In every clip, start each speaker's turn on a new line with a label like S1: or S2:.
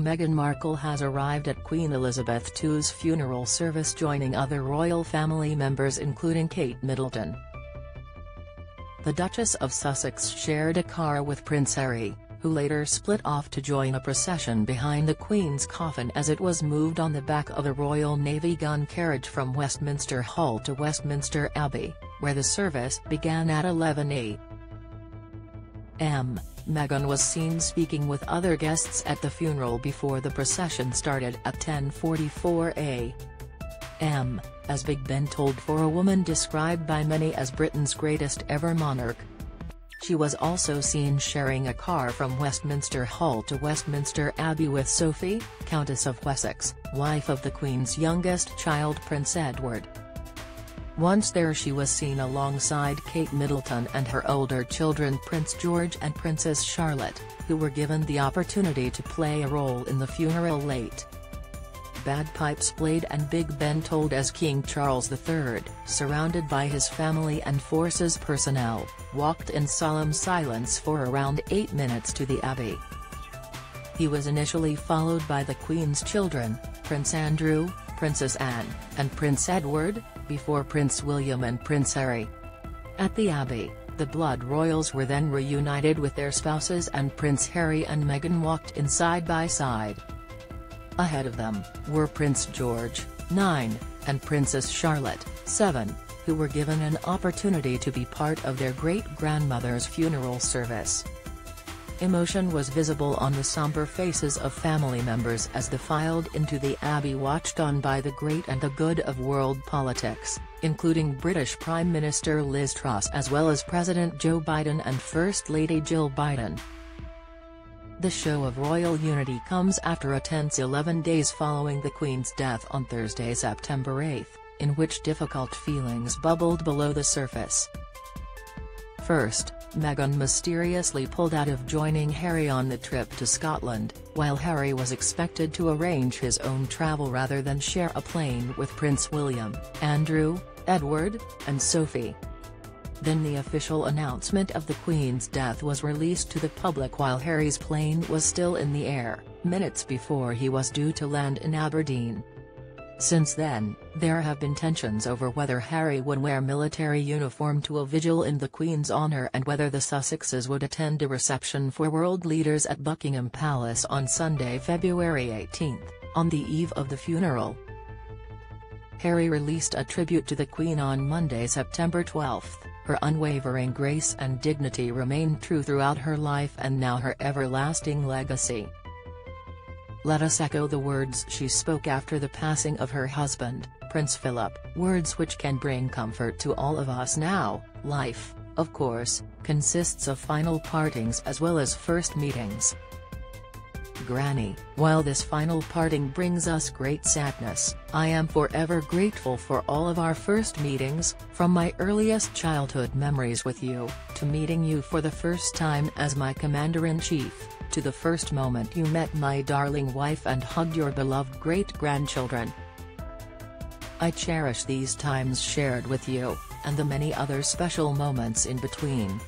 S1: Meghan Markle has arrived at Queen Elizabeth II's funeral service, joining other royal family members including Kate Middleton. The Duchess of Sussex shared a car with Prince Harry, who later split off to join a procession behind the Queen's coffin as it was moved on the back of a Royal Navy gun carriage from Westminster Hall to Westminster Abbey, where the service began at 11 a.m. Meghan was seen speaking with other guests at the funeral before the procession started at 10:44 a.m., as Big Ben told for a woman described by many as Britain's greatest ever monarch. She was also seen sharing a car from Westminster Hall to Westminster Abbey with Sophie, Countess of Wessex, wife of the Queen's youngest child Prince Edward. Once there, she was seen alongside Kate Middleton and her older children Prince George and Princess Charlotte, who were given the opportunity to play a role in the funeral late. Bagpipes played and Big Ben told as King Charles III, surrounded by his family and forces personnel, walked in solemn silence for around 8 minutes to the Abbey. He was initially followed by the Queen's children, Prince Andrew, Princess Anne, and Prince Edward, before Prince William and Prince Harry. At the Abbey, the blood royals were then reunited with their spouses and Prince Harry and Meghan walked in side by side. Ahead of them were Prince George, 9, and Princess Charlotte, 7, who were given an opportunity to be part of their great-grandmother's funeral service. Emotion was visible on the somber faces of family members as they filed into the Abbey, watched on by the great and the good of world politics, including British Prime Minister Liz Truss as well as President Joe Biden and First Lady Jill Biden. The show of royal unity comes after a tense 11 days following the Queen's death on Thursday, September 8, in which difficult feelings bubbled below the surface. First, Meghan mysteriously pulled out of joining Harry on the trip to Scotland, while Harry was expected to arrange his own travel rather than share a plane with Prince William, Andrew, Edward, and Sophie. Then the official announcement of the Queen's death was released to the public while Harry's plane was still in the air, minutes before he was due to land in Aberdeen. Since then, there have been tensions over whether Harry would wear military uniform to a vigil in the Queen's honour and whether the Sussexes would attend a reception for world leaders at Buckingham Palace on Sunday, February 18, on the eve of the funeral. Harry released a tribute to the Queen on Monday, September 12. Her unwavering grace and dignity remained true throughout her life and now her everlasting legacy. Let us echo the words she spoke after the passing of her husband, Prince Philip, words which can bring comfort to all of us now. Life, of course, consists of final partings as well as first meetings. Granny, while this final parting brings us great sadness, I am forever grateful for all of our first meetings, from my earliest childhood memories with you, to meeting you for the first time as my Commander-in-Chief, to the first moment you met my darling wife and hugged your beloved great-grandchildren. I cherish these times shared with you, and the many other special moments in between.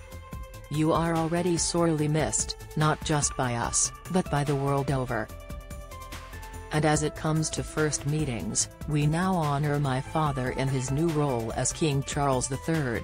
S1: You are already sorely missed, not just by us, but by the world over. And as it comes to first meetings, we now honor my father in his new role as King Charles III.